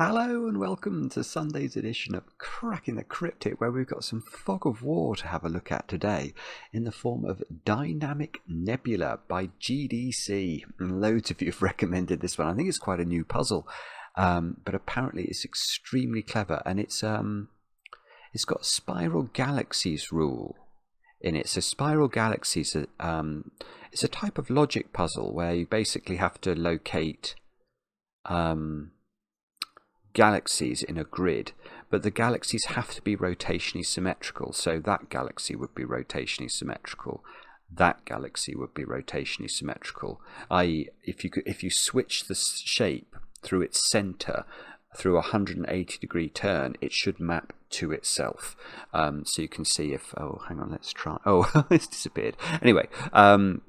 Hello and welcome to Sunday's edition of Cracking the Cryptic, where we've got some fog of war to have a look at today in the form of Dynamic Nebula by GDC. And loads of you have recommended this one. I think it's quite a new puzzle, but apparently it's extremely clever, and it's got Spiral Galaxies rule in it. So Spiral Galaxies, it's a type of logic puzzle where you basically have to locate galaxies in a grid, but the galaxies have to be rotationally symmetrical. So that galaxy would be rotationally symmetrical, that galaxy would be rotationally symmetrical, i.e. if you switch the shape through its center through a 180 degree turn, it should map to itself. So you can see if, oh hang on, let's try, oh it's disappeared. Anyway, hang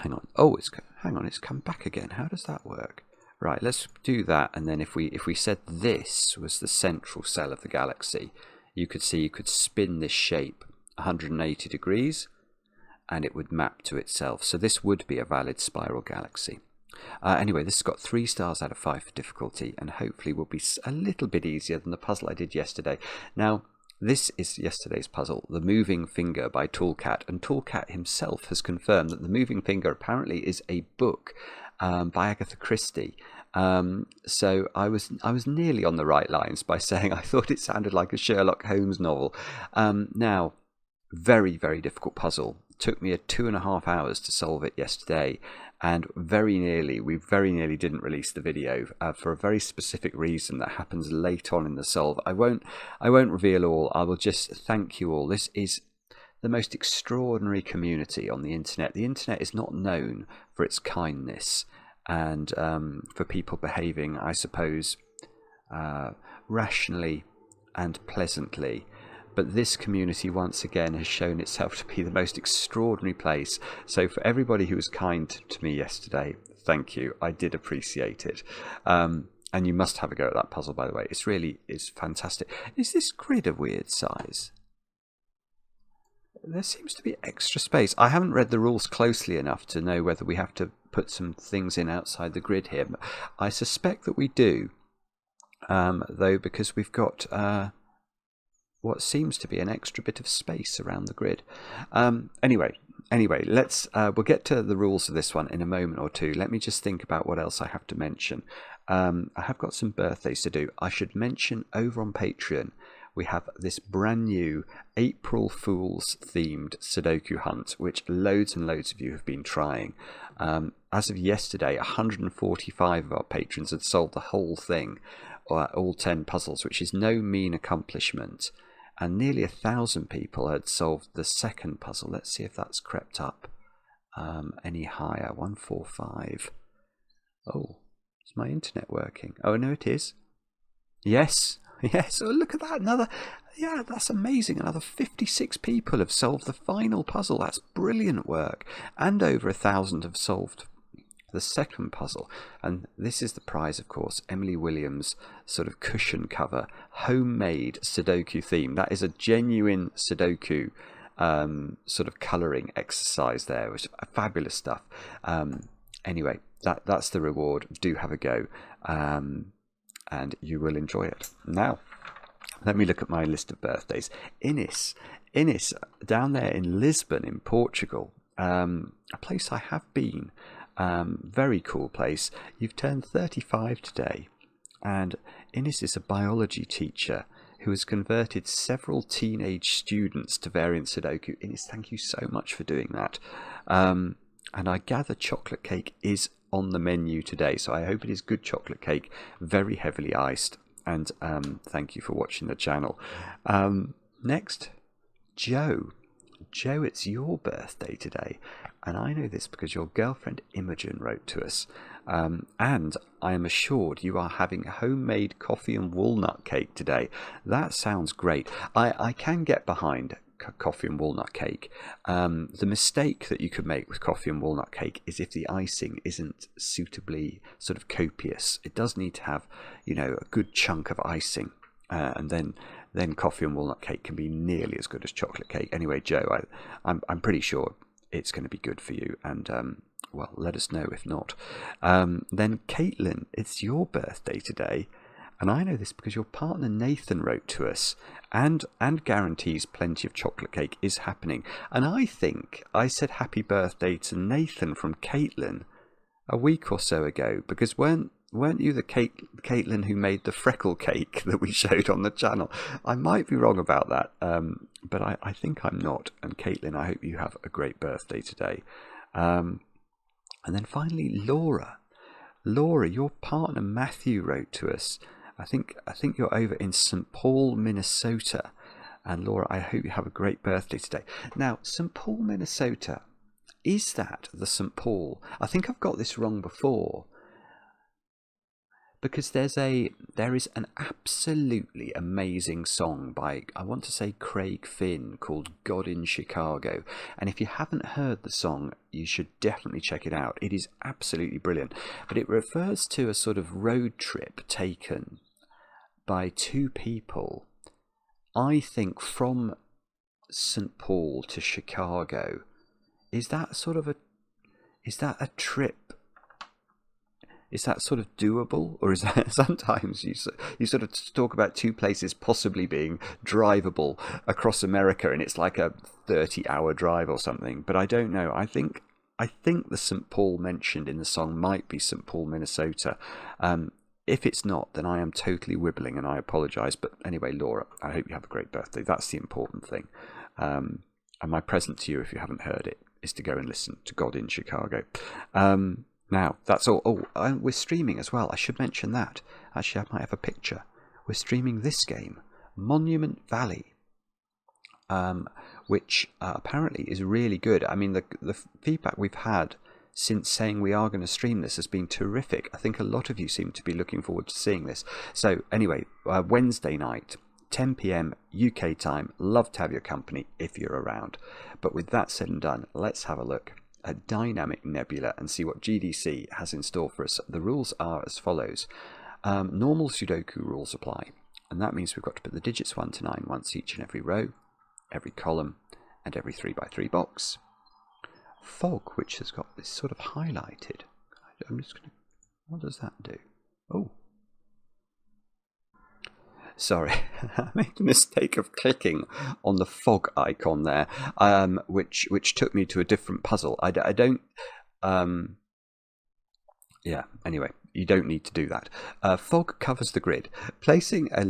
on, it's come back again. How does that work? Right, let's do that, and then if we said this was the central cell of the galaxy, you could see you could spin this shape 180 degrees and it would map to itself. So this would be a valid spiral galaxy. Anyway, this has got 3 stars out of 5 for difficulty, and hopefully will be a little bit easier than the puzzle I did yesterday. Now, this is yesterday's puzzle, The Moving Finger by Tallcat, and Tallcat himself has confirmed that The Moving Finger apparently is a book by Agatha Christie. So I was nearly on the right lines by saying I thought it sounded like a Sherlock Holmes novel. Now, very, very difficult puzzle. It took me 2.5 hours to solve it yesterday, and we very nearly didn't release the video for a very specific reason that happens late on in the solve. I won't reveal all. I will just thank you all. This is the most extraordinary community on the internet. The internet is not known for its kindness and for people behaving, I suppose, rationally and pleasantly. But this community once again has shown itself to be the most extraordinary place. So for everybody who was kind to me yesterday, thank you. I did appreciate it. And you must have a go at that puzzle, by the way. It's fantastic. Is this grid a weird size? There seems to be extra space. I haven't read the rules closely enough to know whether we have to put some things in outside the grid here. I suspect that we do, though, because we've got what seems to be an extra bit of space around the grid. Anyway, let's we'll get to the rules of this one in a moment or two. Let me just think about what else I have to mention. I have got some birthdays to do. I should mention over on Patreon we have this brand new April Fool's themed Sudoku hunt, which loads and loads of you have been trying. As of yesterday, 145 of our patrons had solved the whole thing, all 10 puzzles, which is no mean accomplishment. And nearly 1,000 people had solved the second puzzle. Let's see if that's crept up any higher. 145. Oh, is my internet working? Oh, no, it is. Yes. Yes, oh, look at that. That's amazing. Another 56 people have solved the final puzzle. That's brilliant work. And over 1,000 have solved the second puzzle. And this is the prize, of course, Emily Williams' sort of cushion cover, homemade Sudoku theme. That is a genuine Sudoku sort of colouring exercise there, which is fabulous stuff. Anyway, that's the reward. Do have a go. And you will enjoy it. Now, let me look at my list of birthdays. Ines, down there in Lisbon, in Portugal, a place I have been. Very cool place. You've turned 35 today, and Ines is a biology teacher who has converted several teenage students to variant Sudoku. Ines, thank you so much for doing that. And I gather chocolate cake is on the menu today, so I hope it is good chocolate cake, very heavily iced. And thank you for watching the channel. Next, Joe, it's your birthday today, and I know this because your girlfriend Imogen wrote to us, and I am assured you are having homemade coffee and walnut cake today. That sounds great. I can get behind coffee and walnut cake. The mistake that you could make with coffee and walnut cake is if the icing isn't suitably sort of copious. It does need to have, a good chunk of icing, and then coffee and walnut cake can be nearly as good as chocolate cake. Anyway, Joe, I'm pretty sure it's going to be good for you, and well, let us know if not. Then Caitlin, it's your birthday today, And I know this because your partner Nathan wrote to us and guarantees plenty of chocolate cake is happening. And I think I said happy birthday to Nathan from Caitlin a week or so ago, because weren't you the Caitlin who made the freckle cake that we showed on the channel? I might be wrong about that, but I think I'm not. And Caitlin, I hope you have a great birthday today. And then finally, Laura, your partner Matthew wrote to us. I think you're over in St. Paul, Minnesota. And Laura, I hope you have a great birthday today. Now, St. Paul, Minnesota, is that the St. Paul? I think I've got this wrong before. Because there is an absolutely amazing song by, I want to say, Craig Finn, called God in Chicago. And if you haven't heard the song, you should definitely check it out. It is absolutely brilliant. But it refers to a sort of road trip taken by two people, I think, from St. Paul to Chicago. Is that a trip? Is that sort of doable, or is that sometimes you sort of talk about two places possibly being drivable across America, and it's like a 30-hour drive or something? But I don't know. I think the St. Paul mentioned in the song might be St. Paul, Minnesota. If it's not, then I am totally wibbling, and I apologise. But anyway, Laura, I hope you have a great birthday. That's the important thing. And my present to you, if you haven't heard it, is to go and listen to God in Chicago. Now, that's all. Oh, we're streaming as well. I should mention that. Actually, I might have a picture. We're streaming this game, Monument Valley, which apparently is really good. I mean, the feedback we've had since saying we are going to stream this has been terrific. I think a lot of you seem to be looking forward to seeing this. So anyway, Wednesday night, 10 p.m. UK time. Love to have your company if you're around. But with that said and done, let's have a look at Dynamic Nebula and see what GDC has in store for us. The rules are as follows. Normal Sudoku rules apply, and that means we've got to put the digits 1 to 9 once each in every row, every column, and every 3x3 box. Fog, which has got this sort of highlighted. I'm just going to... What does that do? Oh. Sorry, I made the mistake of clicking on the fog icon there, which took me to a different puzzle. I don't... yeah, anyway, you don't need to do that. Fog covers the grid. Placing a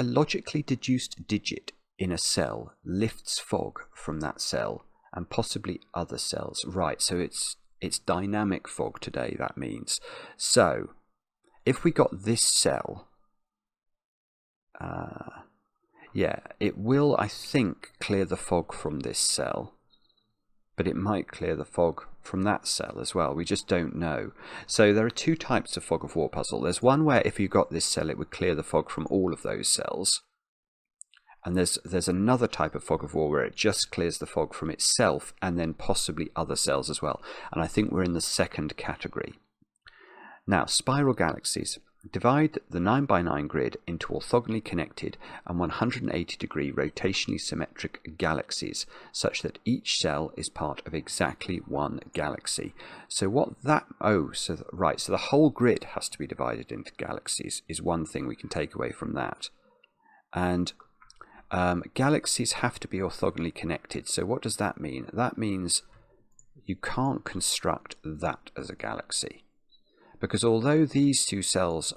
logically deduced digit in a cell lifts fog from that cell and possibly other cells. Right, so it's dynamic fog today, that means. So if we got this cell, yeah, it will, I think, clear the fog from this cell, but it might clear the fog from that cell as well. We just don't know. So there are two types of fog of war puzzle. There's one where if you got this cell, it would clear the fog from all of those cells. And there's another type of fog of war where it just clears the fog from itself and then possibly other cells as well. And I think we're in the second category. Now, spiral galaxies. Divide the 9x9 grid into orthogonally connected and 180-degree rotationally symmetric galaxies, such that each cell is part of exactly one galaxy. So what that... so the whole grid has to be divided into galaxies is one thing we can take away from that. And galaxies have to be orthogonally connected. So what does that mean? That means you can't construct that as a galaxy. Because although these two cells,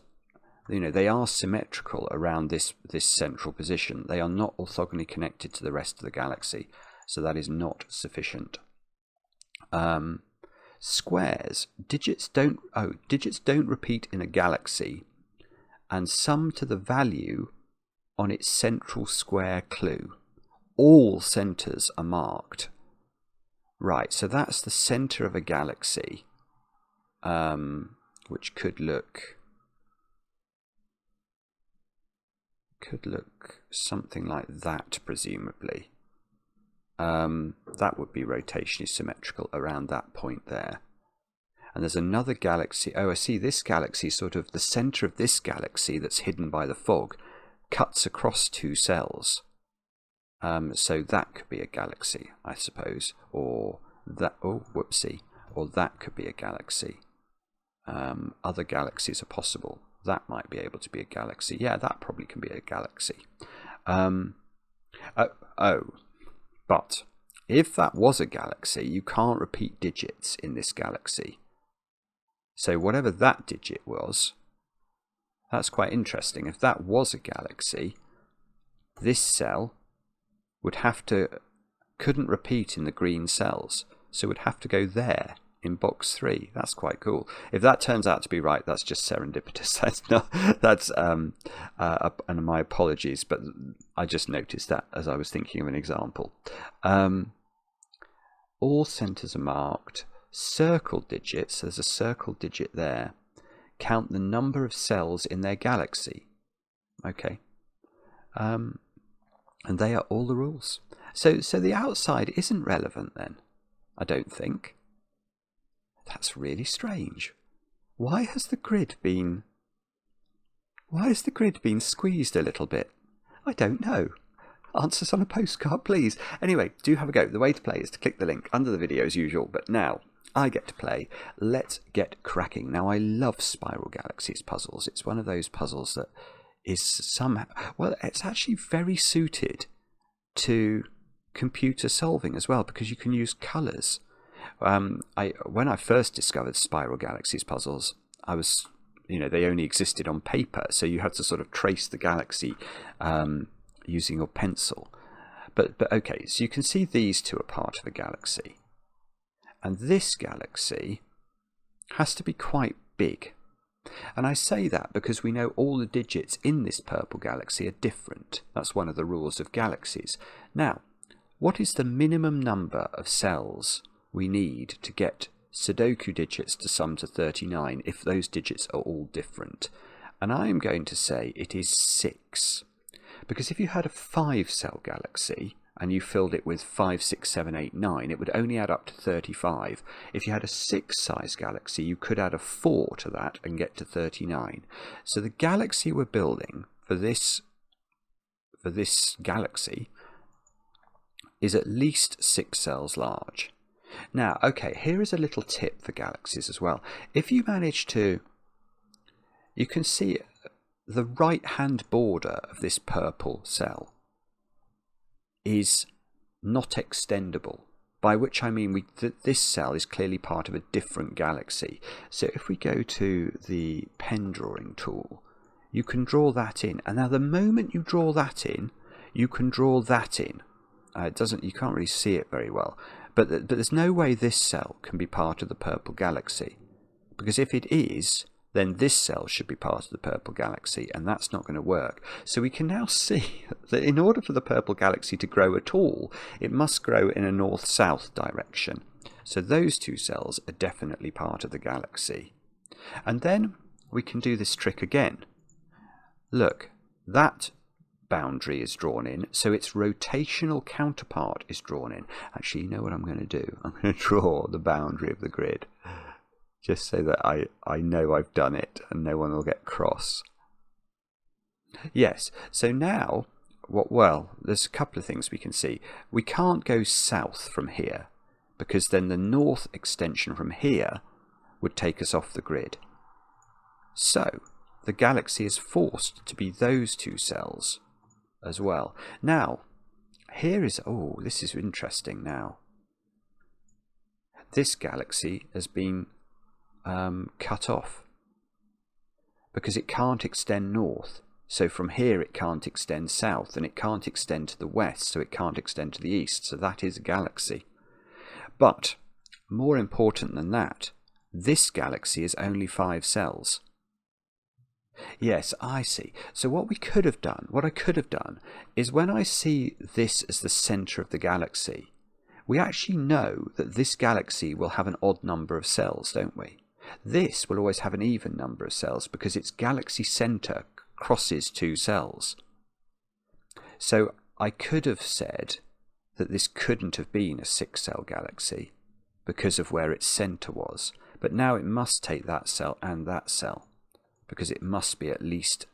they are symmetrical around this central position, they are not orthogonally connected to the rest of the galaxy. So that is not sufficient. Squares, digits don't repeat in a galaxy and sum to the value on its central square clue. All centers are marked. Right, so that's the center of a galaxy. Which could look something like that, presumably. That would be rotationally symmetrical around that point there. And there's another galaxy. Oh, I see, this galaxy, sort of the center of this galaxy that's hidden by the fog, cuts across two cells. So that could be a galaxy, I suppose. Or that, or that could be a galaxy. other galaxies are possible. That might be able to be a galaxy. Yeah, that probably can be a galaxy. But if that was a galaxy, you can't repeat digits in this galaxy. So whatever that digit was, that's quite interesting. If that was a galaxy, this cell couldn't repeat in the green cells, so would have to go there in box 3. That's quite cool. If that turns out to be right, that's just serendipitous. And my apologies, but I just noticed that as I was thinking of an example. All centers are marked. Circle digits, there's a circle digit there, count the number of cells in their galaxy. Okay. And they are all the rules. So the outside isn't relevant then, I don't think. That's really strange. Why has the grid been squeezed a little bit? I don't know. Answers on a postcard, please. Anyway, do have a go. The way to play is to click the link under the video as usual, but now I get to play. Let's get cracking. Now, I love Spiral Galaxies puzzles. It's one of those puzzles that is somehow... Well, it's actually very suited to computer solving as well, because you can use colours. When I first discovered Spiral Galaxies puzzles, I was, they only existed on paper, so you had to sort of trace the galaxy using your pencil. But okay, so you can see these two are part of a galaxy. And this galaxy has to be quite big. And I say that because we know all the digits in this purple galaxy are different. That's one of the rules of galaxies. Now, what is the minimum number of cells we need to get Sudoku digits to sum to 39 if those digits are all different? And I am going to say it is 6. Because if you had a 5-cell galaxy and you filled it with 5, 6, 7, 8, 9, it would only add up to 35. If you had a 6-size galaxy, you could add a 4 to that and get to 39. So the galaxy we're building for this galaxy is at least 6 cells large. Now, okay, here is a little tip for galaxies as well. If you manage to... You can see the right-hand border of this purple cell is not extendable, by which I mean this cell is clearly part of a different galaxy. So if we go to the pen drawing tool, you can draw that in. And now the moment you draw that in, you can draw that in. You can't really see it very well. But there's no way this cell can be part of the purple galaxy. Because if it is, then this cell should be part of the purple galaxy, and that's not going to work. So we can now see that in order for the purple galaxy to grow at all, it must grow in a north-south direction. So those two cells are definitely part of the galaxy. And then we can do this trick again. Look, that boundary is drawn in, so its rotational counterpart is drawn in. Actually, you know what I'm going to do? I'm going to draw the boundary of the grid, just so that I know I've done it and no one will get cross. Yes, so now, there's a couple of things we can see. We can't go south from here, because then the north extension from here would take us off the grid. So, the galaxy is forced to be those two cells as well. Now, this is interesting now. This galaxy has been cut off because it can't extend north. So from here it can't extend south, and it can't extend to the west, so it can't extend to the east. So that is a galaxy. But more important than that, this galaxy is only 5 cells. Yes, I see. So what I could have done is, when I see this as the centre of the galaxy, we actually know that this galaxy will have an odd number of cells, don't we? This will always have an even number of cells because its galaxy centre crosses 2 cells. So I could have said that this couldn't have been a 6-cell galaxy because of where its centre was. But now it must take that cell and that cell, because it must be at least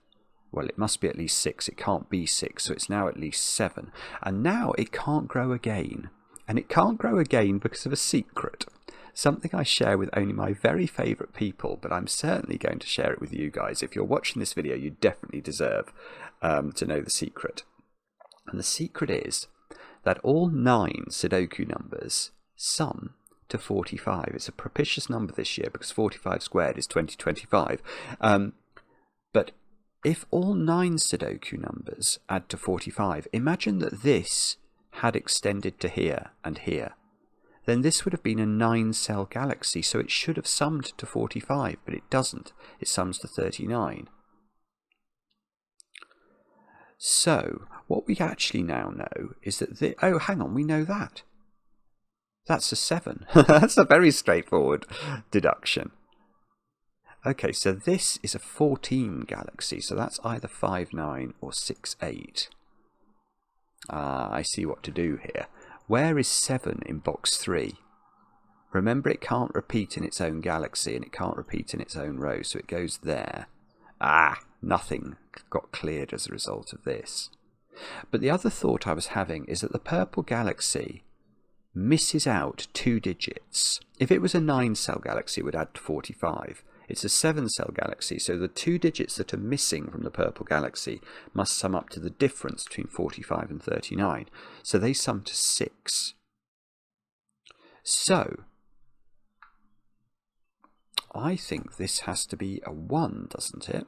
6. It can't be 6, so it's now at least 7. And now it can't grow again. And it can't grow again because of a secret. something I share with only my very favourite people, but I'm certainly going to share it with you guys. If you're watching this video, you definitely deserve to know the secret. And the secret is that all 9 Sudoku numbers sum to 45. It's a propitious number this year because 45 squared is 2025. But if all 9 Sudoku numbers add to 45, imagine that this had extended to here and here. Then this would have been a 9-cell galaxy, so it should have summed to 45, but it doesn't. It sums to 39. So, what we actually now know is that oh, hang on, we know that. That's a 7. That's a very straightforward deduction. Okay, so this is a 14 galaxy, so that's either 5-9 or 6-8. I see what to do here. Where is 7 in box 3? Remember, it can't repeat in its own galaxy and it can't repeat in its own row, so it goes there. Nothing got cleared as a result of this. But the other thought I was having is that the purple galaxy misses out 2 digits. If it was a 9-cell galaxy, it would add to 45. It's a 7-cell galaxy, so the 2 digits that are missing from the purple galaxy must sum up to the difference between 45 and 39. So they sum to 6. So I think this has to be a 1, doesn't it?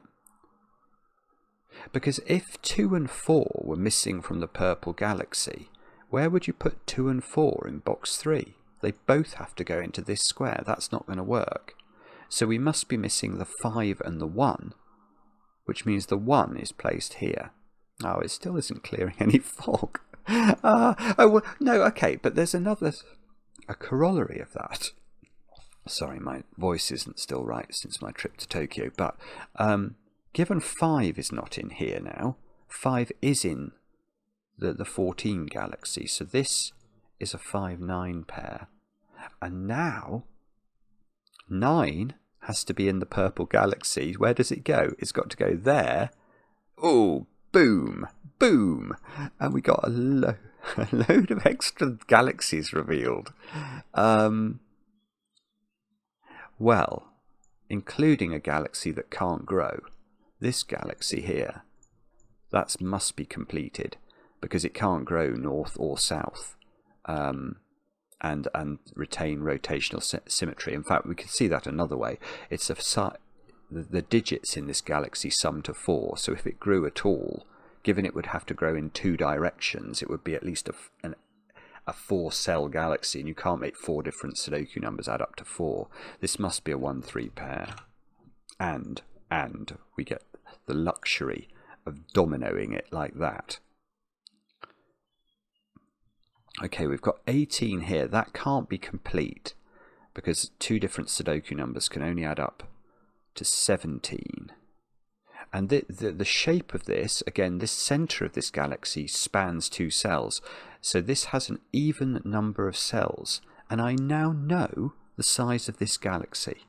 Because if 2 and 4 were missing from the purple galaxy, where would you put 2 and 4 in box 3? They both have to go into this square. That's not going to work. So we must be missing the 5 and the 1, which means the 1 is placed here. Oh, it still isn't clearing any fog. Oh, well, no, okay, but there's a corollary of that. Sorry, my voice isn't still right since my trip to Tokyo, but given 5 is not in here now, 5 is in the 14 galaxy, so this is a 5-9 pair. And now 9 has to be in the purple galaxy. Where does it go? It's got to go there. Oh, boom, boom. And we got a load of extra galaxies revealed. Well, including a galaxy that can't grow. This galaxy here, that must be completed because it can't grow north or south. And retain rotational symmetry. In fact, we can see that another way. It's the digits in this galaxy sum to 4, so if it grew at all, given it would have to grow in 2 directions, it would be at least a 4-cell galaxy, and you can't make 4 different Sudoku numbers add up to 4. This must be a 1-3 pair. And we get the luxury of dominoing it like that. Okay, we've got 18 here. That can't be complete because 2 different Sudoku numbers can only add up to 17. And the shape of this, again, this center of this galaxy spans 2 cells. So this has an even number of cells. And I now know the size of this galaxy.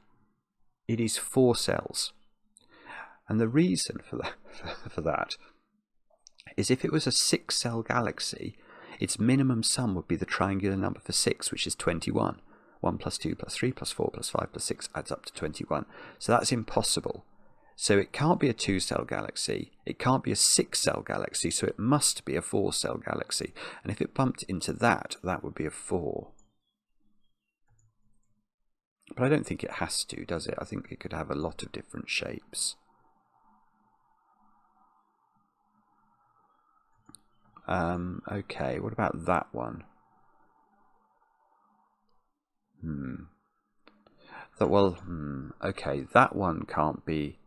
It is 4 cells. And the reason for that is if it was a 6-cell galaxy, its minimum sum would be the triangular number for 6, which is 21. 1 plus 2 plus 3 plus 4 plus 5 plus 6 adds up to 21. So that's impossible. So it can't be a 2-cell galaxy. It can't be a 6-cell galaxy, so it must be a 4-cell galaxy. And if it bumped into that, that would be a 4. But I don't think it has to, does it? I think it could have a lot of different shapes. Okay, what about that one? Okay, that one can't be.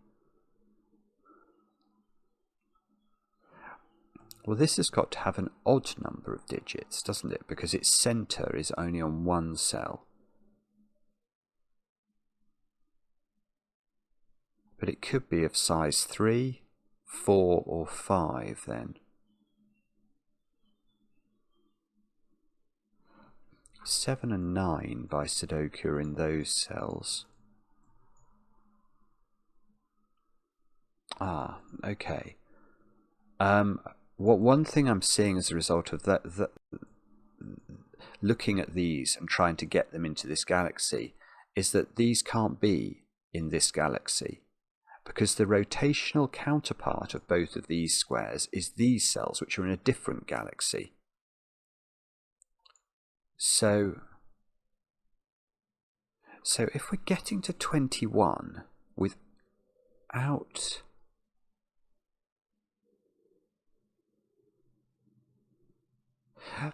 Well, this has got to have an odd number of digits, doesn't it? Because its center is only on 1 cell. But it could be of size 3, 4, or 5 then. 7 and 9 by Sudoku are in those cells. Okay. One thing I'm seeing as a result of that looking at these and trying to get them into this galaxy is that these can't be in this galaxy, because the rotational counterpart of both of these squares is these cells, which are in a different galaxy. So if we're getting to 21 without...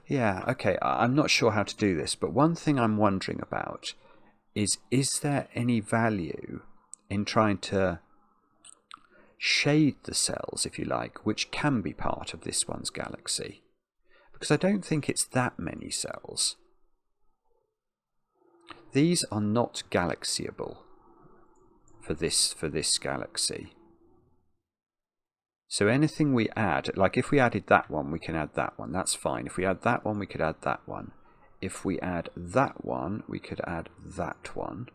Yeah, okay, I'm not sure how to do this, but one thing I'm wondering about is there any value in trying to shade the cells, if you like, which can be part of this one's galaxy? Because I don't think it's that many cells. These are not galaxiable for this galaxy. So anything we add, like if we added that one, we can add that one. That's fine. If we add that one, we could add that one. If we add that one, we could add that one.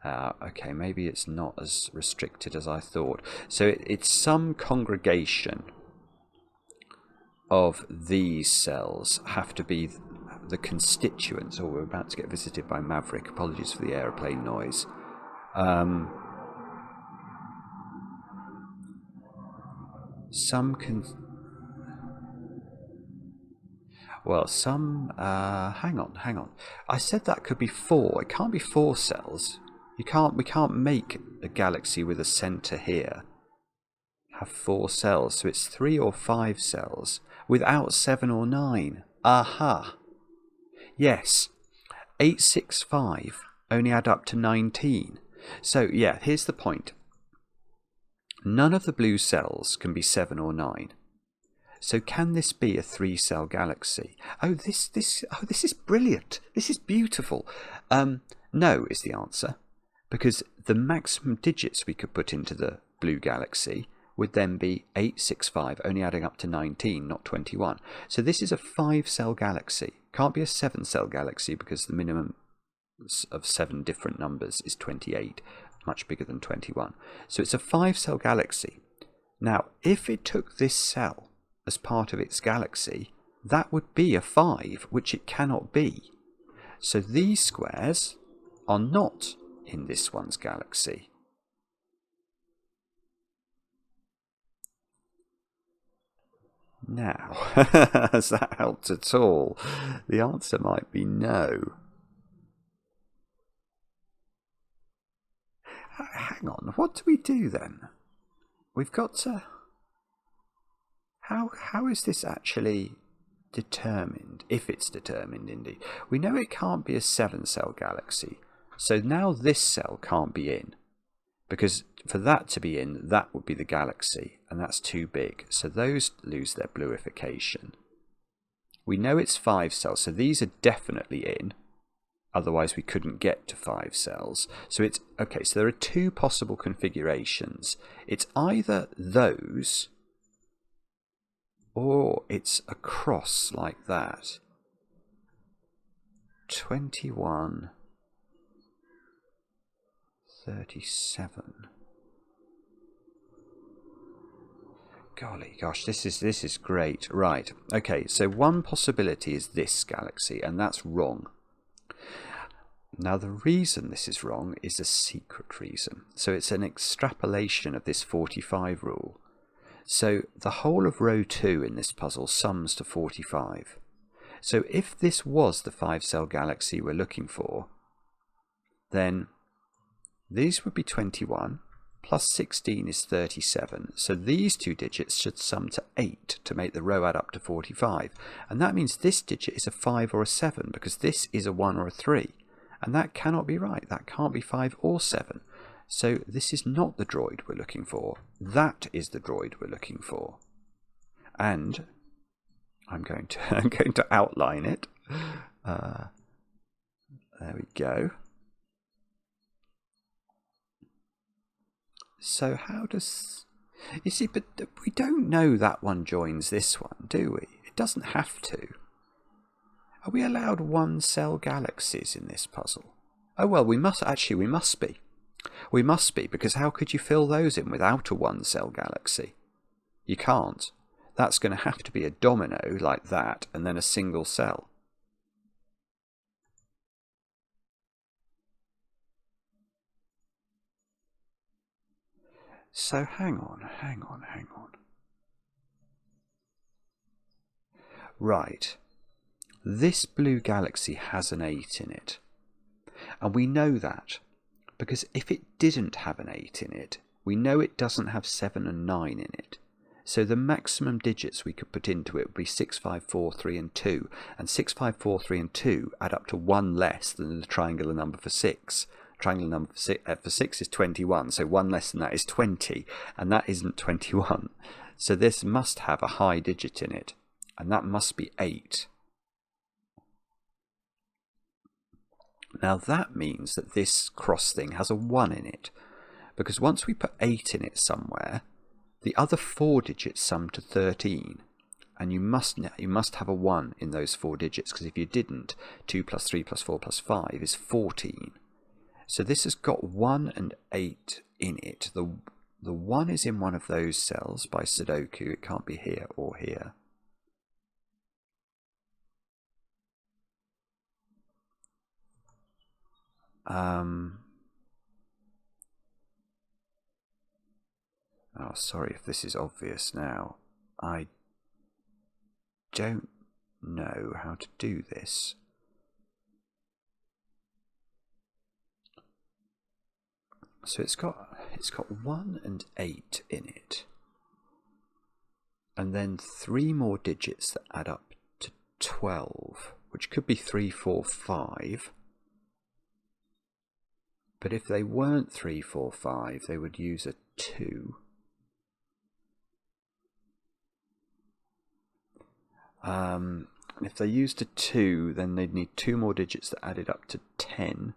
Okay, maybe it's not as restricted as I thought. So it's some congregation of these cells have to be the constituents. Oh, we're about to get visited by Maverick. Apologies for the aeroplane noise. Hang on. I said that could be 4. It can't be 4 cells. We can't make a galaxy with a center here have 4 cells. So it's 3 or 5 cells without 7 or 9. Aha. Yes. 8, 6, 5 only add up to 19. So yeah, here's the point. None of the blue cells can be 7 or 9. So can this be a 3-cell galaxy? Oh, this is brilliant. This is beautiful. No is the answer, because the maximum digits we could put into the blue galaxy would then be 8, 6, 5, only adding up to 19, not 21. So this is a 5-cell galaxy. Can't be a 7-cell galaxy because the minimum of 7 different numbers is 28, much bigger than 21. So it's a 5-cell galaxy. Now, if it took this cell as part of its galaxy, that would be a 5, which it cannot be. So these squares are not in this one's galaxy. Now, has that helped at all? The answer might be no. Hang on, what do we do then? We've got to... How is this actually determined, if it's determined indeed? We know it can't be a 7-cell galaxy, so now this cell can't be in, because for that to be in, that would be the galaxy, and that's too big, so those lose their bluification. We know it's 5 cells, so these are definitely in, otherwise we couldn't get to 5 cells. So it's, okay, so there are 2 possible configurations. It's either those, or it's a cross like that. 21, 37. Golly gosh, this is great. Right, okay, so one possibility is this galaxy, and that's wrong. Now the reason this is wrong is a secret reason. So it's an extrapolation of this 45 rule. So the whole of row 2 in this puzzle sums to 45. So if this was the 5-cell galaxy we're looking for, then these would be 21, plus 16 is 37. So these 2 digits should sum to 8 to make the row add up to 45. And that means this digit is a 5 or a 7, because this is a 1 or a 3. And that cannot be right. That can't be 5 or 7. So this is not the droid we're looking for. That is the droid we're looking for. And I'm going to outline it. There we go. So how does... You see, but we don't know that one joins this one, do we? It doesn't have to. Are we allowed 1-cell galaxies in this puzzle? Oh well, we must be. We must be, because how could you fill those in without a 1-cell galaxy? You can't. that's going to have to be a domino like that, and then a single cell. So hang on. Right, this blue galaxy has an 8 in it. And we know that because if it didn't have an 8 in it, we know it doesn't have 7 and 9 in it. So the maximum digits we could put into it would be 6, 5, 4, 3 and 2. And 6, 5, 4, 3 and 2 add up to 1 less than the triangular number for 6. Triangular number for 6 is 21, so 1 less than that is 20, and that isn't 21. So this must have a high digit in it, and that must be 8. Now that means that this cross thing has a 1 in it, because once we put 8 in it somewhere, the other 4 digits sum to 13, and you must have a 1 in those 4 digits, because if you didn't, 2 plus 3 plus 4 plus 5 is 14. So this has got 1 and 8 in it. The 1 is in one of those cells by Sudoku. It can't be here or here. Oh, sorry if this is obvious now. I don't know how to do this. So it's got 1 and 8 in it, and then 3 more digits that add up to 12, which could be 3, 4, 5. But if they weren't 3, 4, 5, they would use a 2. If they used a 2, then they'd need 2 more digits that added up to 10,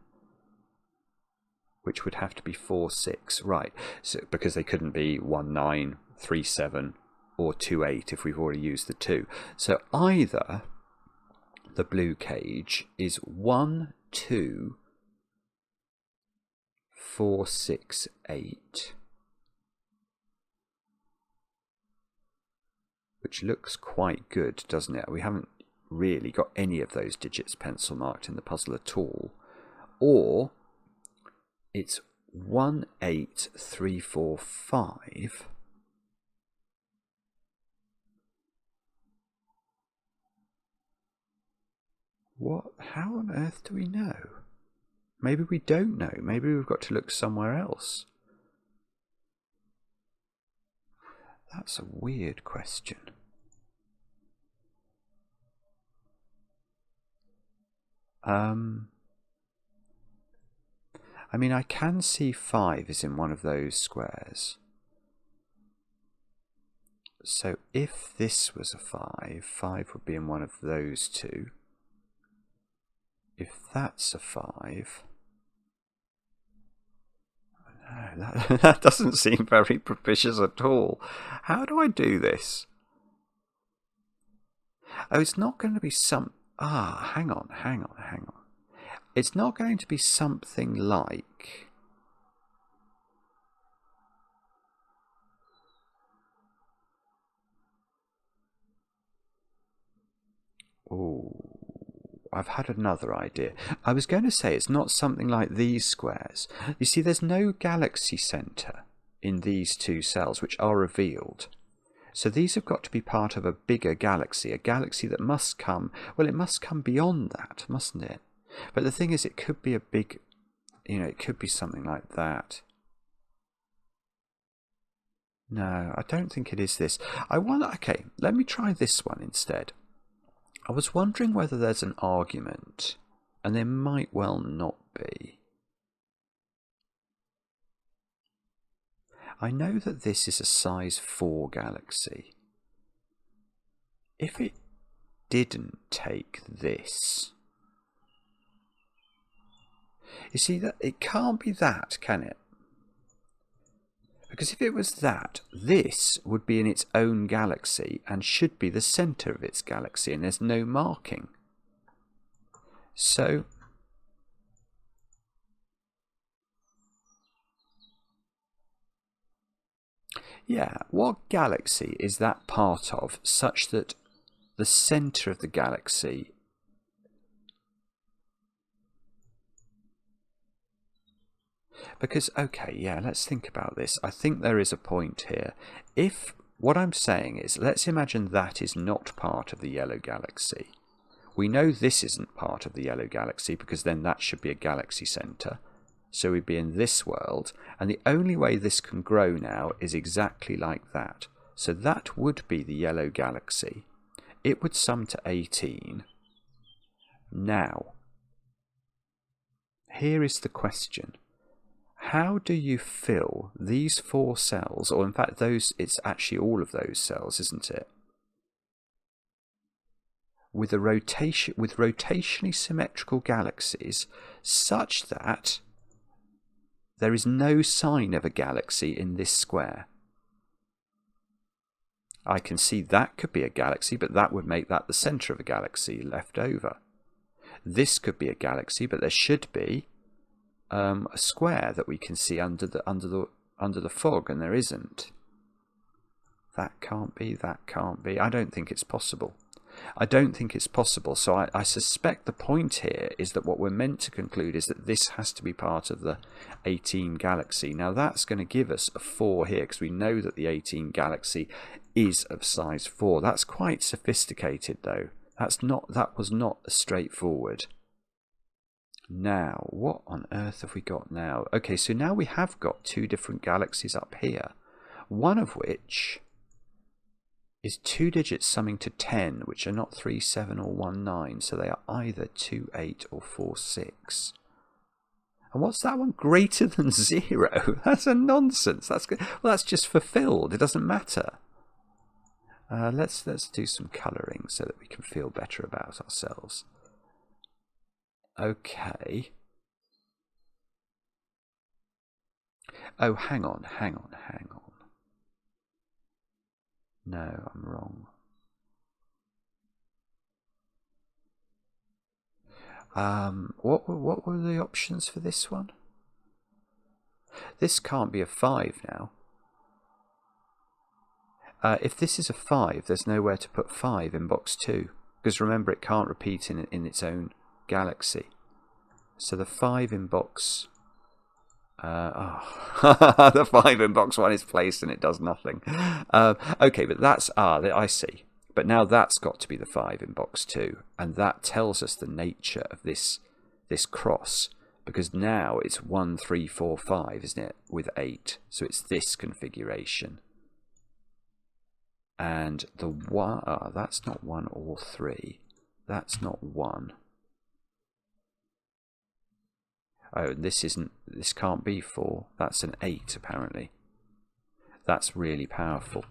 which would have to be 4, 6. Right, so because they couldn't be 1, 9, 3, 7, or 2, 8 if we've already used the 2. So either the blue cage is 1, 2, 4, 6, 8, which looks quite good, doesn't it? We haven't really got any of those digits pencil marked in the puzzle at all. Or it's 1, 8, 3, 4, 5. What? How on earth do we know? Maybe we don't know. Maybe we've got to look somewhere else. That's a weird question. I mean, I can see 5 is in one of those squares. So if this was a 5, 5 would be in one of those two. If that's a 5... No, that doesn't seem very propitious at all. How do I do this? Oh, it's not going to be some... Ah, hang on. It's not going to be something like... Oh, I've had another idea. I was going to say it's not something like these squares. You see, there's no galaxy center in these two cells, which are revealed. So these have got to be part of a bigger galaxy, a galaxy that must come... Well, it must come beyond that, mustn't it? But the thing is, it could be a big... You know, it could be something like that. No, I don't think it is this. Okay, let me try this one instead. I was wondering whether there's an argument, and there might well not be. I know that this is a size 4 galaxy. If it didn't take this... You see, that it can't be that, can it? Because if it was that, this would be in its own galaxy and should be the centre of its galaxy, and there's no marking. So... Yeah, what galaxy is that part of such that the centre of the galaxy... Because, okay, yeah, let's think about this. I think there is a point here. If what I'm saying is, let's imagine that is not part of the yellow galaxy. We know this isn't part of the yellow galaxy because then that should be a galaxy centre. So we'd be in this world, and the only way this can grow now is exactly like that. So that would be the yellow galaxy. It would sum to 18. Now, here is the question. How do you fill these 4 cells, or in fact those, it's actually all of those cells, isn't it? With a rotation, with rotationally symmetrical galaxies such that there is no sign of a galaxy in this square. I can see that could be a galaxy, but that would make that the centre of a galaxy left over. This could be a galaxy, but there should be a square that we can see under the fog, and there isn't. That can't be. That can't be. I don't think it's possible. I don't think it's possible. So I suspect the point here is that what we're meant to conclude is that this has to be part of the 18 galaxy. Now that's going to give us a 4 here, because we know that the 18 galaxy is of size 4. That's quite sophisticated though. That was not straightforward. Now, what on earth have we got now? Okay, so now we have got 2 different galaxies up here. One of which is 2 digits summing to 10, which are not 3, 7 or 1, 9. So they are either 2, 8 or 4, 6. And what's that one? Greater than 0. That's a nonsense. That's good. Well, that's just fulfilled. It doesn't matter. Let's do some colouring so that we can feel better about ourselves. Okay. Oh, hang on. No, I'm wrong. What were the options for this one? This can't be a 5 now. If this is a 5, there's nowhere to put 5 in box 2. Because remember, it can't repeat in its own galaxy. So the 5 in box... the 5 in box 1 is placed and it does nothing. Okay, but that's... I see. But now that's got to be the 5 in box 2. And that tells us the nature of this cross. Because now it's 1, 3, 4, 5, isn't it? With 8. So it's this configuration. And the 1... that's not 1 or 3. That's not 1. Oh, this can't be 4. That's an 8, apparently. That's really powerful.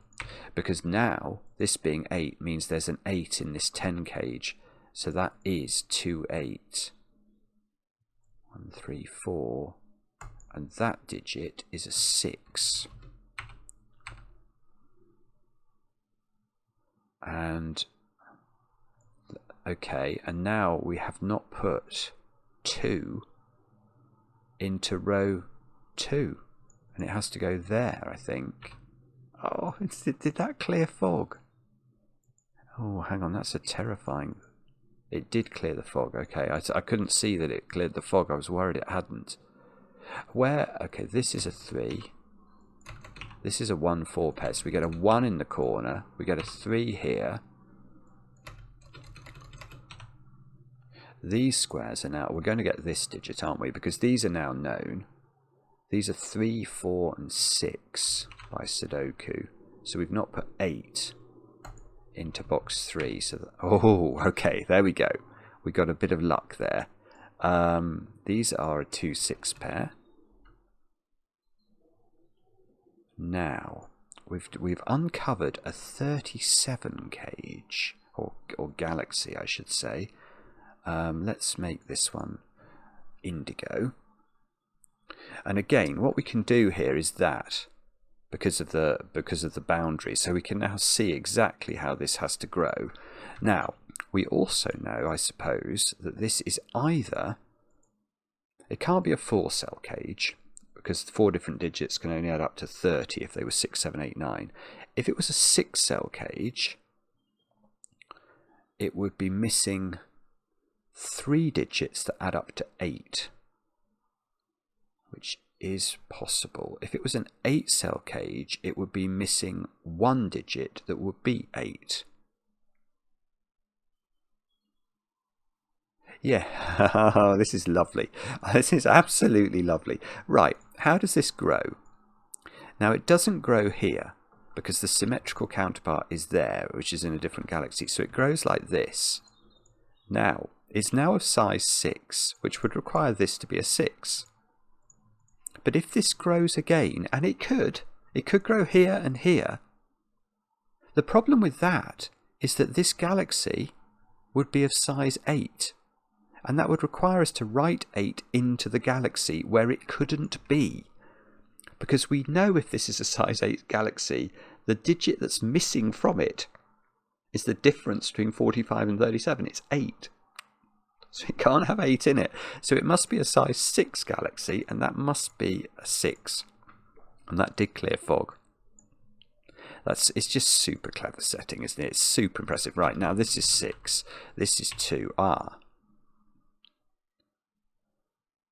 Because now, this being 8 means there's an 8 in this 10 cage. So that is 2, 8. 1, 3, 4. And that digit is a 6. And, okay, and now we have not put 2 into row 2, and it has to go there, I think. Oh, did that clear fog? Oh, hang on, that's a terrifying... It did clear the fog, okay. I couldn't see that it cleared the fog. I was worried it hadn't. Where... Okay, this is a 3. This is a 1, 4 pair. So we get a 1 in the corner. We get a 3 here. These squares are now... We're going to get this digit, aren't we? Because these are now known. These are 3, 4 and 6 by Sudoku. So we've not put 8 into box 3. So that, oh, okay, there we go. We got a bit of luck there. These are a 2, 6 pair. Now, we've uncovered a 37 cage, or galaxy, I should say. Let's make this one indigo. And again, what we can do here is that, because of the boundary, so we can now see exactly how this has to grow. Now, we also know, I suppose, that this is either... It can't be a 4-cell cage, because 4 different digits can only add up to 30 if they were 6, 7, 8, 9. If it was a 6-cell cage, it would be missing 3 digits that add up to 8, which is possible. If it was an 8-cell cage, it would be missing 1 digit that would be 8. Yeah, this is lovely. This is absolutely lovely. Right, how does this grow? Now, it doesn't grow here because the symmetrical counterpart is there, which is in a different galaxy. So it grows like this. Now, it's now of size 6, which would require this to be a 6. But if this grows again, and it could grow here and here. The problem with that is that this galaxy would be of size 8. And that would require us to write 8 into the galaxy where it couldn't be. Because we know if this is a size 8 galaxy, the digit that's missing from it is the difference between 45 and 37. It's 8. So it can't have 8 in it. So it must be a size 6 galaxy, and that must be a 6. And that did clear fog. It's just super clever setting, isn't it? It's super impressive. Right, now this is 6. This is 2.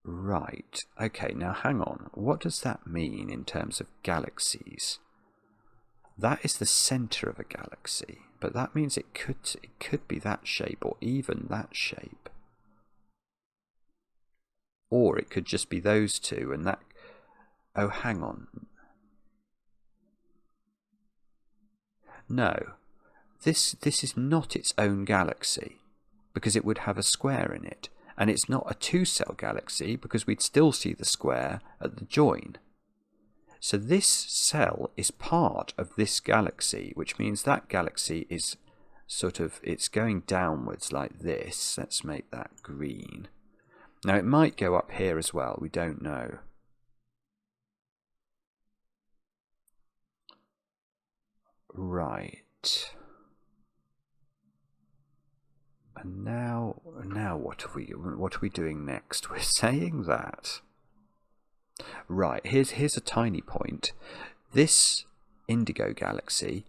Right, okay, now hang on. What does that mean in terms of galaxies? That is the centre of a galaxy, but that means it could be that shape or even that shape. Or it could just be those two and that... Oh, hang on. No, this is not its own galaxy because it would have a square in it. And it's not a 2-cell galaxy because we'd still see the square at the join. So this cell is part of this galaxy, which means that galaxy is sort of, it's going downwards like this. Let's make that green. Now it might go up here as well, we don't know. Right. And now what are we doing next? We're saying that. Right, here's a tiny point. This indigo galaxy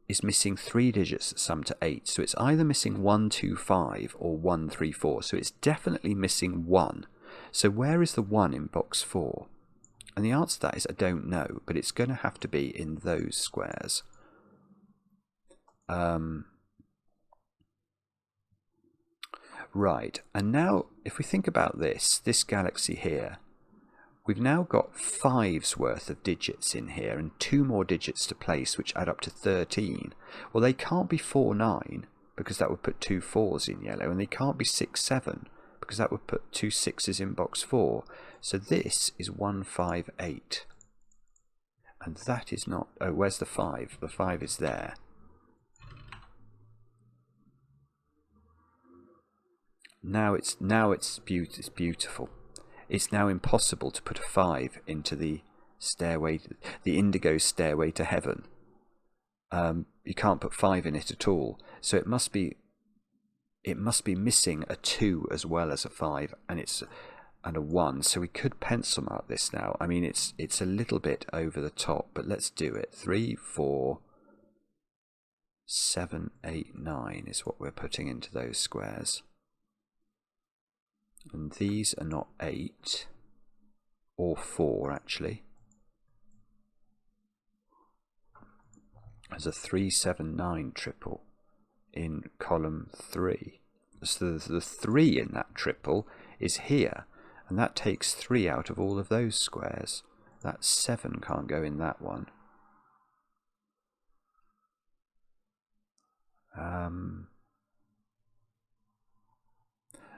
is missing 3 digits that sum to 8. So it's either missing 1, 2, 5 or 1, 3, 4. So it's definitely missing 1. So where is the 1 in box 4? And the answer to that is I don't know, but it's going to have to be in those squares. Right, and now if we think about this galaxy here, we've now got 5's worth of digits in here and 2 more digits to place which add up to 13. Well, they can't be 4, 9 because that would put 2 4's in yellow, and they can't be 6, 7 because that would put 2 6's in box 4. So this is 1, 5, 8. And that is not... Oh, where's the 5? The 5 is there. Now it's beautiful. It's now impossible to put a 5 into the stairway, the indigo stairway to heaven. You can't put 5 in it at all. So it must be missing a 2 as well as a 5, and a 1. So we could pencil mark this now. I mean, it's a little bit over the top, but let's do it. 3, 4, 7, 8, 9 is what we're putting into those squares. And these are not 8 or 4 actually. There's a 3, 7, 9 triple in column 3. So the 3 in that triple is here, and that takes 3 out of all of those squares. That 7 can't go in that one.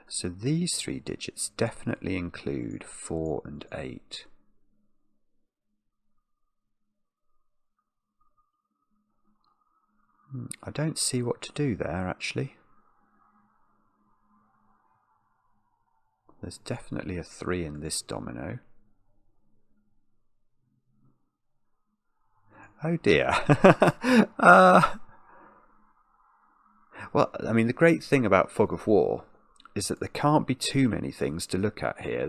So these 3 digits definitely include 4 and 8. I don't see what to do there actually. There's definitely a 3 in this domino. Oh dear. Well, I mean, the great thing about Fog of War is that there can't be too many things to look at here.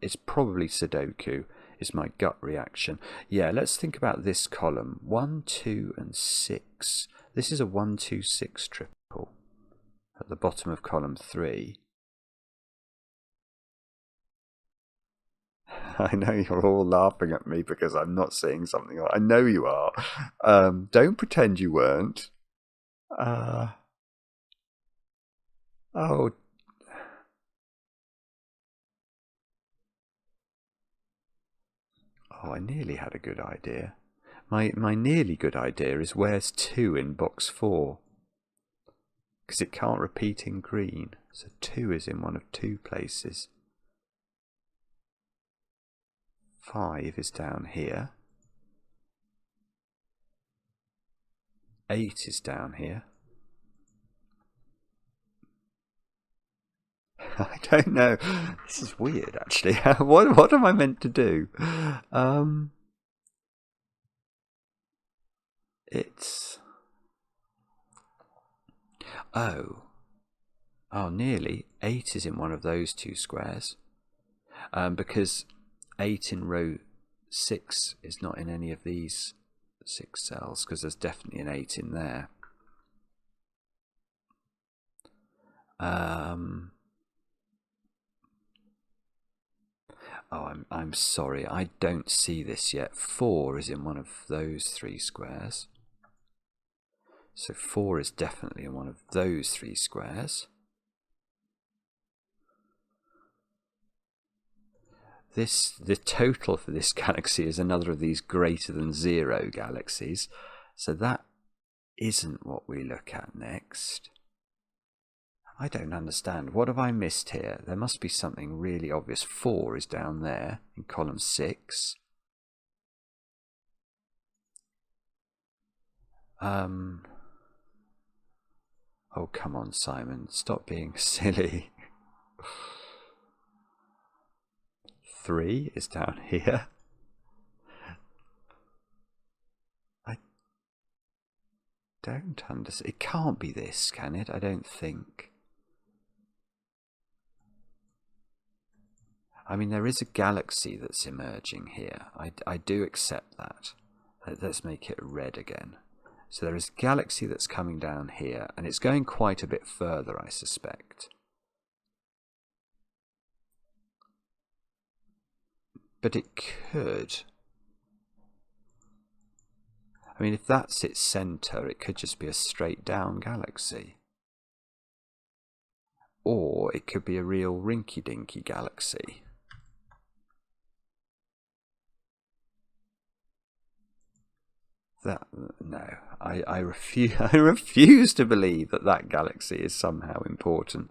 It's probably Sudoku. is my gut reaction. Yeah, let's think about this column. 1, 2 and 6. This is a 1, 2, 6 triple at the bottom of column 3. I know you're all laughing at me because I'm not seeing something. I know you are. Don't pretend you weren't. Oh, I nearly had a good idea. My nearly good idea is where's 2 in box 4? Because it can't repeat in green. So 2 is in one of 2 places. 5 is down here. 8 is down here. I don't know. This is weird, actually. What am I meant to do? It's... Oh, nearly. 8 is in one of those 2 squares. Because 8 in row 6 is not in any of these 6 cells, because there's definitely an 8 in there. I'm sorry, I don't see this yet. 4 is in one of those 3 squares. So 4 is definitely in one of those 3 squares. The total for this galaxy is another of these greater than 0 galaxies. So that isn't what we look at next. I don't understand. What have I missed here? There must be something really obvious. 4 is down there in column 6. Oh, come on, Simon. Stop being silly. 3 is down here. I don't understand. It can't be this, can it? I don't think. I mean, there is a galaxy that's emerging here. I do accept that. Let's make it red again. So there is a galaxy that's coming down here, and it's going quite a bit further, I suspect. But it could. I mean, if that's its centre, it could just be a straight down galaxy. Or it could be a real rinky-dinky galaxy. No, I refuse to believe that galaxy is somehow important.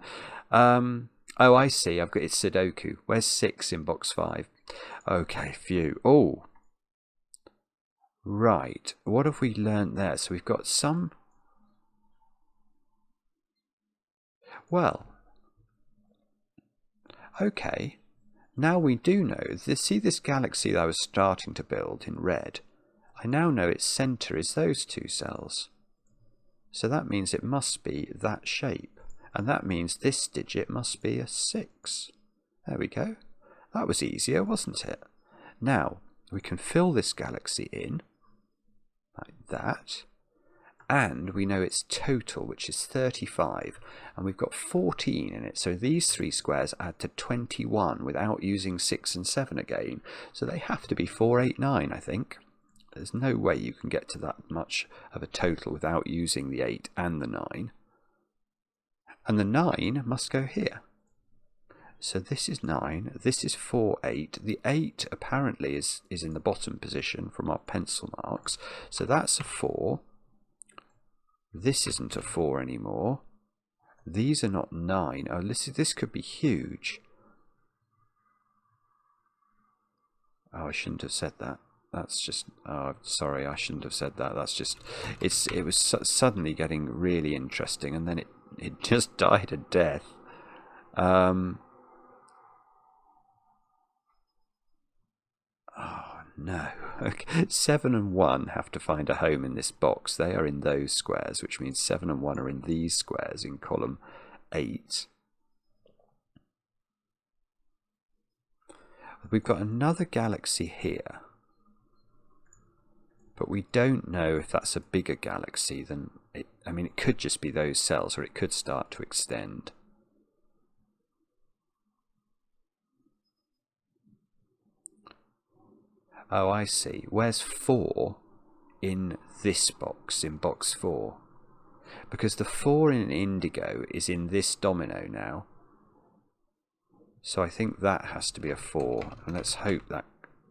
Oh, I see. I've got it's Sudoku. Where's 6 in box 5? Okay, phew. Oh, right. What have we learnt there? So we've got some. Well, okay. Now we do know. See this galaxy that I was starting to build in red? I now know its centre is those 2 cells. So that means it must be that shape. And that means this digit must be a 6. There we go. That was easier, wasn't it? Now, we can fill this galaxy in, like that. And we know its total, which is 35. And we've got 14 in it. So these 3 squares add to 21 without using 6 and 7 again. So they have to be 4, 8, 9, I think. There's no way you can get to that much of a total without using the 8 and the 9. And the 9 must go here. So this is 9, this is 4, 8. The 8 apparently is in the bottom position from our pencil marks. So that's a 4. This isn't a 4 anymore. These are not 9. Oh, this could be huge. Oh, I shouldn't have said that. That's just, oh, sorry, I shouldn't have said that. That's just, it was suddenly getting really interesting, and then it just died a death. Oh, no. Okay. 7 and 1 have to find a home in this box. They are in those squares, which means 7 and 1 are in these squares in column 8. we've got another galaxy here, but we don't know if that's a bigger galaxy than it. I mean, it could just be those cells, or it could start to extend. Oh, I see. Where's 4 in this box, in box 4? Because the 4 in indigo is in this domino now. So I think that has to be a 4. And let's hope that...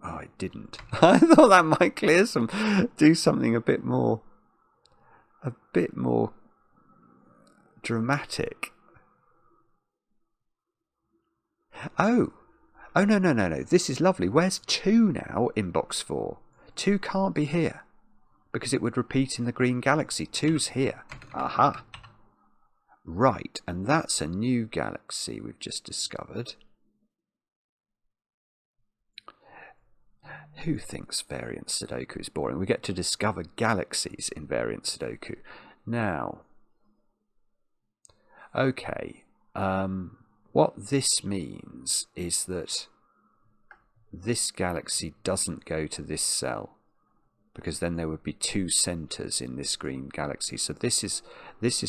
Oh, it didn't. I thought that might clear some... Do something a bit more dramatic. Oh! Oh, no. This is lovely. Where's 2 now in box 4? 2 can't be here, because it would repeat in the green galaxy. 2's here. Aha! Right, and that's a new galaxy we've just discovered. Who thinks variant Sudoku is boring? We get to discover galaxies in variant Sudoku. Now, okay, what this means is that this galaxy doesn't go to this cell, because then there would be 2 centers in this green galaxy. So this is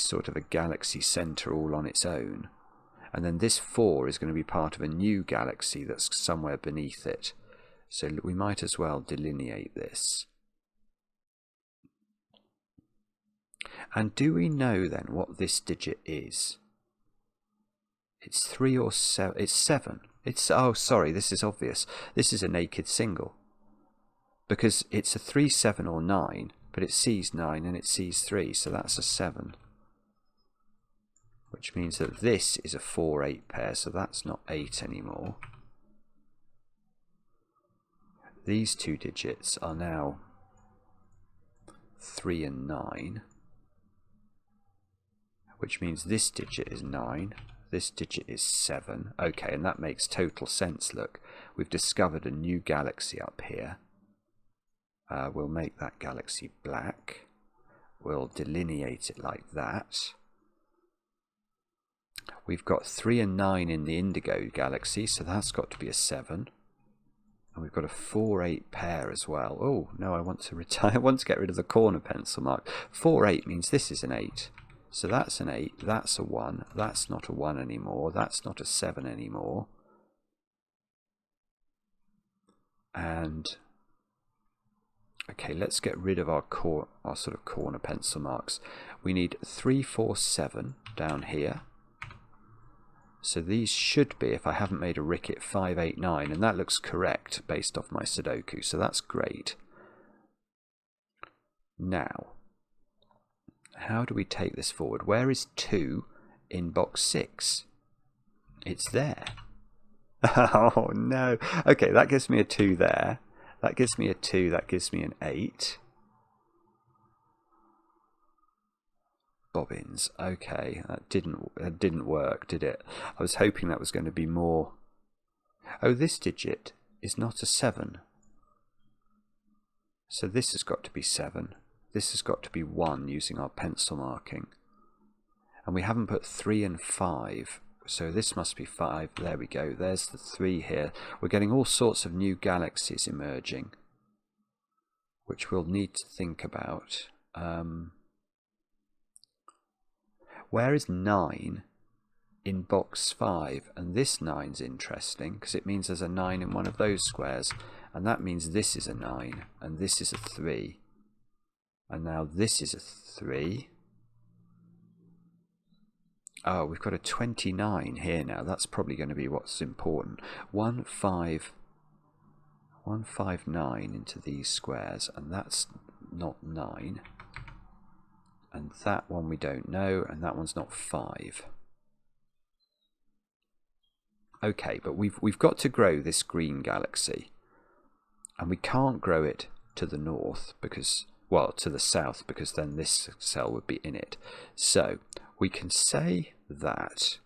sort of a galaxy center all on its own, and then this 4 is going to be part of a new galaxy that's somewhere beneath it. So we might as well delineate this. And do we know then what this digit is? It's 3 or 7. It's 7. It's, oh, sorry, this is obvious. This is a naked single, because it's a 3, 7 or 9, but it sees 9 and it sees 3, so that's a 7. Which means that this is a 4, 8 pair, so that's not 8 anymore. These 2 digits are now 3 and 9, which means this digit is 9, this digit is 7. Okay, and that makes total sense. Look, we've discovered a new galaxy up here. We'll make that galaxy black. We'll delineate it like that. We've got 3 and 9 in the indigo galaxy, so that's got to be a 7. And we've got a 4, 8 pair as well. Oh, no, I want to retire. I want to get rid of the corner pencil mark. 4, 8 means this is an 8. So that's an 8. That's a 1. That's not a 1 anymore. That's not a 7 anymore. And... okay, let's get rid of our sort of corner pencil marks. We need 3, 4, 7 down here. So these should be, if I haven't made a ricket, 5, 8, 9, and that looks correct based off my Sudoku, so that's great. Now, how do we take this forward? Where is 2 in box 6? It's there. Oh no. Okay, that gives me a 2 there. That gives me a 2, that gives me an 8. Bobbins. Okay, that didn't work, did it? I was hoping that was going to be more. Oh, this digit is not a 7. So this has got to be 7. This has got to be 1 using our pencil marking. And we haven't put 3 and 5. So this must be 5. There we go. There's the 3 here. We're getting all sorts of new galaxies emerging, which we'll need to think about. Where is 9 in box 5? And this 9's interesting, because it means there's a 9 in one of those squares. And that means this is a 9, and this is a 3. And now this is a 3. Oh, we've got a 29 here now. That's probably going to be what's important. 1, 5, 1, 5, 9 into these squares, and that's not 9. And that one we don't know, and that one's not 5. Okay, but we've got to grow this green galaxy, and we can't grow it to the north because, well, to the south, because then this cell would be in it. So we can say that,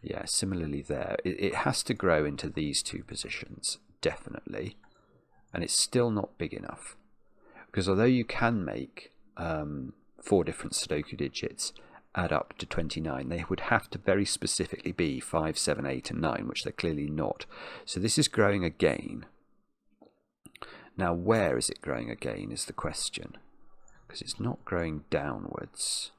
yeah, similarly there, it has to grow into these 2 positions, definitely, and it's still not big enough. Because although you can make 4 different Sudoku digits add up to 29. They would have to very specifically be 5, 7, 8 and 9, which they're clearly not. So this is growing again. Now where is it growing again is the question, because it's not growing downwards.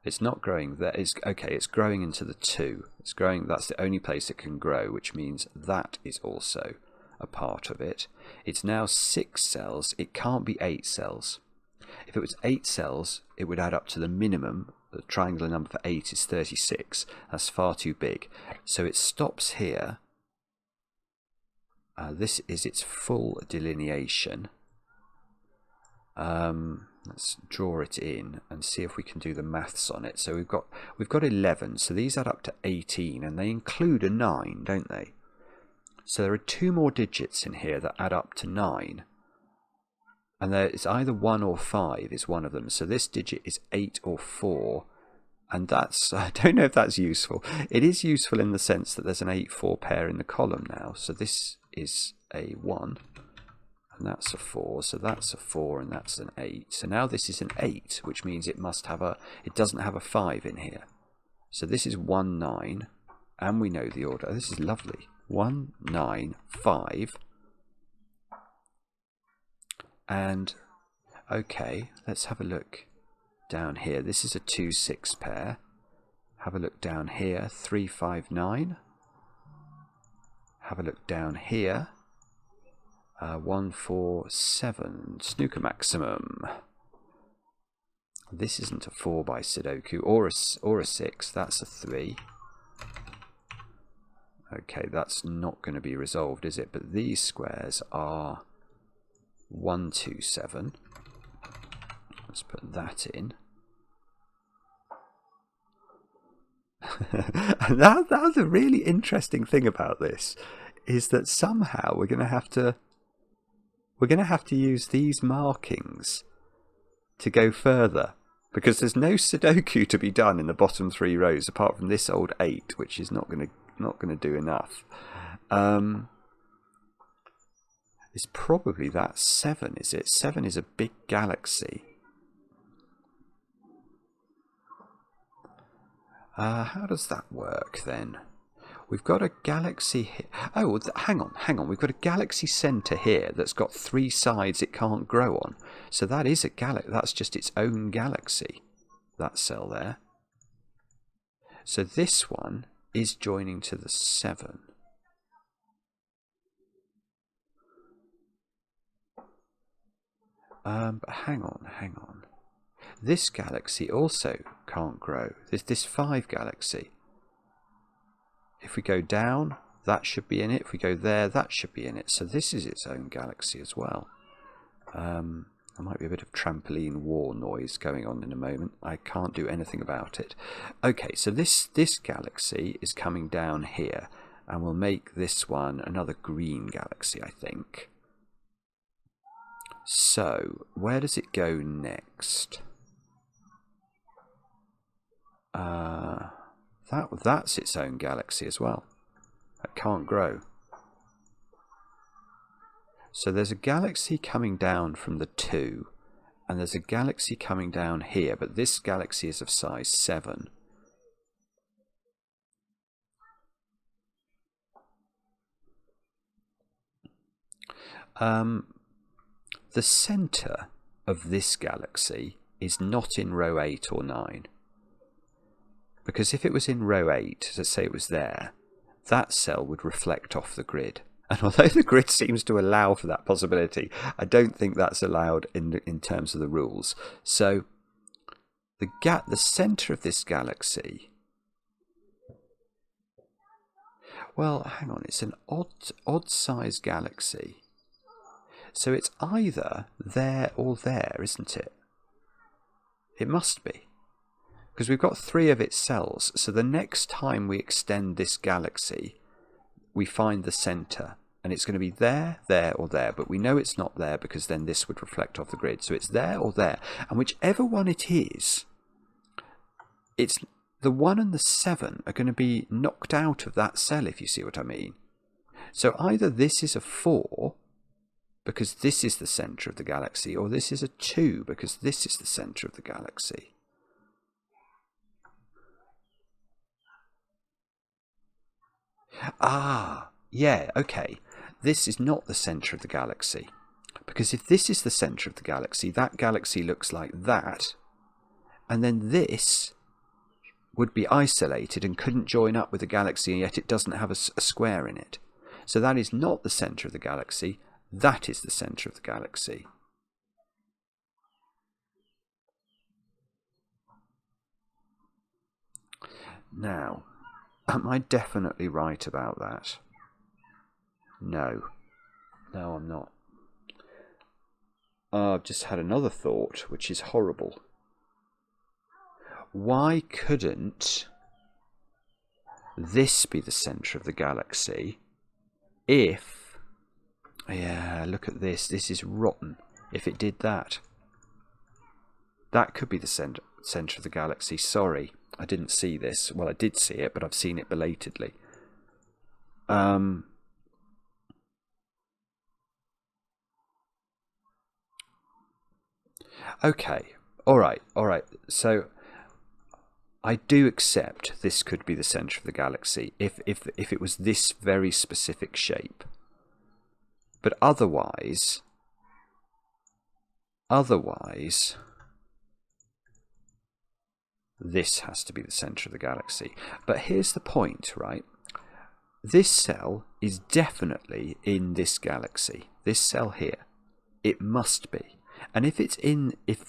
It's not growing there. It's growing into the 2. It's growing. That's the only place it can grow, which means that is also a part of it. It's now 6 cells. It can't be 8 cells. If it was 8 cells, it would add up to the minimum. The triangular number for 8 is 36. That's far too big. So it stops here. This is its full delineation. Let's draw it in and see if we can do the maths on it. So we've got 11. So these add up to 18, and they include a 9, don't they? So there are 2 more digits in here that add up to 9. And it's either 1 or 5 is one of them. So this digit is 8 or 4. And that's, I don't know if that's useful. It is useful in the sense that there's an 8-4 pair in the column now. So this is a 1. And that's a 4. So that's a 4 and that's an 8. So now this is an 8, which means it doesn't have a 5 in here. So this is 1, 9. And we know the order. Oh, this is lovely. 1, 9, 5. And, okay, let's have a look down here. This is a 2, 6 pair. Have a look down here, 3, 5, 9. Have a look down here, 1, 4, 7, snooker maximum. This isn't a 4 by Sudoku, or a 6, that's a 3. Okay, that's not going to be resolved, is it? But these squares are 1, 2, 7. Let's put that in. And that's a really interesting thing about this, is that somehow we're going to have to use these markings to go further, because there's no Sudoku to be done in the bottom 3 rows apart from this old 8, which is not going to do enough. It's probably that 7, is it? 7 is a big galaxy. How does that work then? We've got a galaxy here. Oh, hang on. We've got a galaxy centre here that's got 3 sides it can't grow on. So that is a galaxy. That's just its own galaxy, that cell there. So this one is joining to the 7. But hang on. This galaxy also can't grow. This 5 galaxy. If we go down, that should be in it. If we go there, that should be in it. So this is its own galaxy as well. There might be a bit of trampoline war noise going on in a moment. I can't do anything about it. Okay, so this galaxy is coming down here, and we'll make this one another green galaxy, I think. So, where does it go next? That's its own galaxy as well. That can't grow. So there's a galaxy coming down from the 2, and there's a galaxy coming down here, but this galaxy is of size 7. The centre of this galaxy is not in row 8 or 9. Because if it was in row 8, let's say it was there, that cell would reflect off the grid. And although the grid seems to allow for that possibility, I don't think that's allowed in terms of the rules. So the centre of this galaxy, well, hang on, it's an odd size galaxy. So it's either there or there, isn't it? It must be. Because we've got 3 of its cells. So the next time we extend this galaxy, we find the centre. And it's going to be there, there, or there. But we know it's not there because then this would reflect off the grid. So it's there or there. And whichever one it is, it's the 1 and the 7 are going to be knocked out of that cell, if you see what I mean. So either this is a 4, because this is the centre of the galaxy, or this is a 2, because this is the centre of the galaxy. Ah, yeah, okay. This is not the centre of the galaxy. Because if this is the centre of the galaxy, that galaxy looks like that. And then this would be isolated and couldn't join up with the galaxy, and yet it doesn't have a square in it. So that is not the centre of the galaxy. That is the centre of the galaxy. Now, am I definitely right about that? No. No, I'm not. I've just had another thought, which is horrible. Why couldn't this be the centre of the galaxy if... Yeah, look at this. This is rotten. If it did that. That could be the centre of the galaxy. Sorry, I didn't see this. Well, I did see it, but I've seen it belatedly. Okay, all right. So I do accept this could be the centre of the galaxy if it was this very specific shape. But otherwise, this has to be the centre of the galaxy. But here's the point, right? This cell is definitely in this galaxy. This cell here. It must be. And if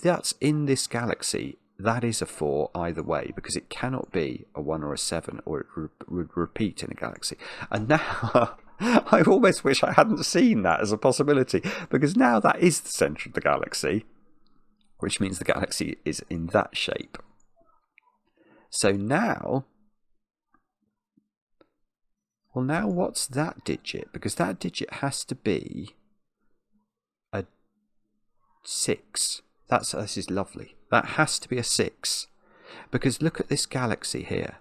that's in this galaxy, that is a 4 either way, because it cannot be a 1 or a 7, or it would repeat in a galaxy. And now I almost wish I hadn't seen that as a possibility, because now that is the centre of the galaxy, which means the galaxy is in that shape. So now, well, now what's that digit? Because that digit has to be a 6. This is lovely. That has to be a 6. Because look at this galaxy here.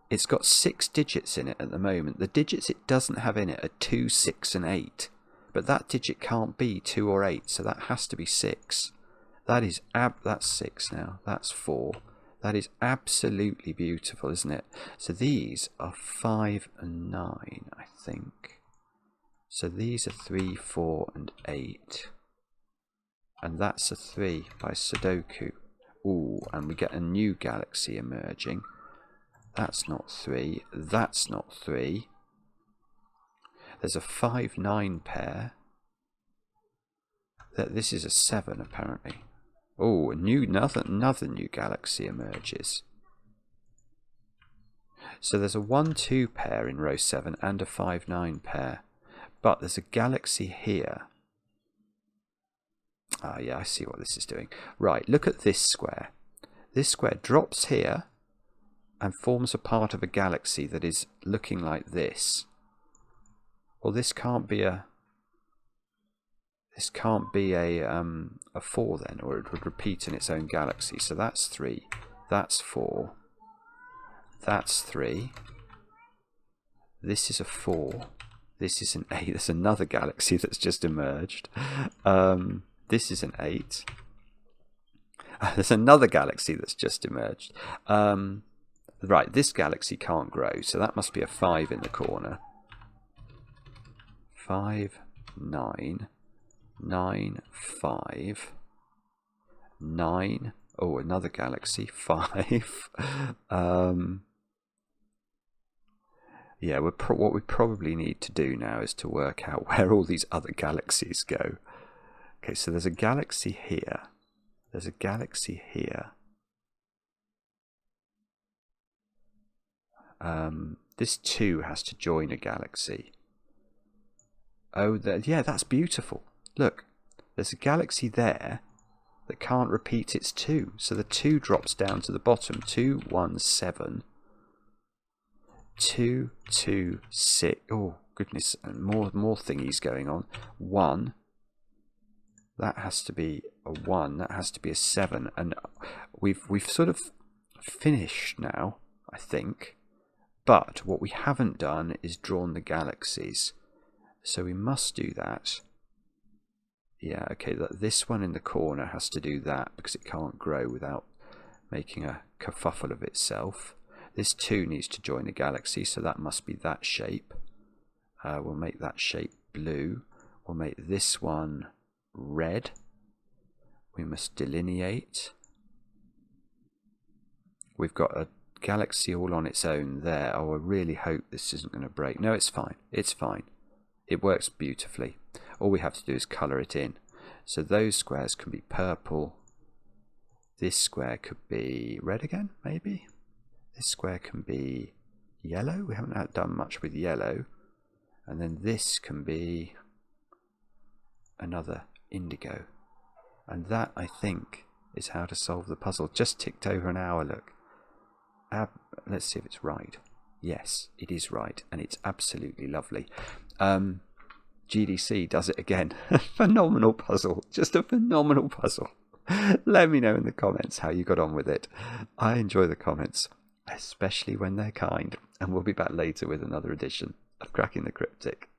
It's got 6 digits in it at the moment. The digits it doesn't have in it are 2, 6 and 8. But that digit can't be 2 or 8, so that has to be 6. That's 6 now. That's 4. That is absolutely beautiful, isn't it? So these are 5 and 9, I think. So these are 3, 4 and 8. And that's a 3 by Sudoku. Ooh, and we get a new galaxy emerging. That's not 3. That's not 3. There's a 5, 9 pair. This is a 7, apparently. Oh, another new galaxy emerges. So there's a 1, 2 pair in row 7 and a 5, 9 pair. But there's a galaxy here. Ah, yeah, I see what this is doing. Right, look at this square. This square drops here and forms a part of a galaxy that is looking like this. Well, this can't be a 4 then, or it would repeat in its own galaxy. So that's 3, that's 4, that's 3. This is a 4. This is an 8. There's another galaxy that's just emerged. This is an 8. There's another galaxy that's just emerged. Right, this galaxy can't grow, so that must be a 5 in the corner. 5, 9, 9, 5, 9. Oh, another galaxy, 5. Yeah, what we probably need to do now is to work out where all these other galaxies go. Okay, so there's a galaxy here. There's a galaxy here. This 2 has to join a galaxy. Oh, yeah, that's beautiful. Look, there's a galaxy there that can't repeat its 2. So the 2 drops down to the bottom. 2, 1, 7. 2, 2, 6. Oh, goodness, more thingies going on. 1. That has to be a 1. That has to be a 7. And we've sort of finished now, I think. But what we haven't done is drawn the galaxies. So we must do that. Yeah, okay, this one in the corner has to do that because it can't grow without making a kerfuffle of itself. This 2 needs to join a galaxy, so that must be that shape. We'll make that shape blue. We'll make this one red. We must delineate. We've got a galaxy all on its own there. Oh, I really hope this isn't going to break. No, it's fine. It's fine. It works beautifully. All we have to do is colour it in. So those squares can be purple. This square could be red again, maybe. This square can be yellow. We haven't done much with yellow. And then this can be another indigo. And that, I think, is how to solve the puzzle. Just ticked over an hour, look. Let's see if it's right. Yes, it is right, and it's absolutely lovely. GDC does it again. Phenomenal puzzle. Just a phenomenal puzzle. Let me know in the comments how you got on with it. I enjoy the comments, especially when they're kind. And we'll be back later with another edition of Cracking the Cryptic.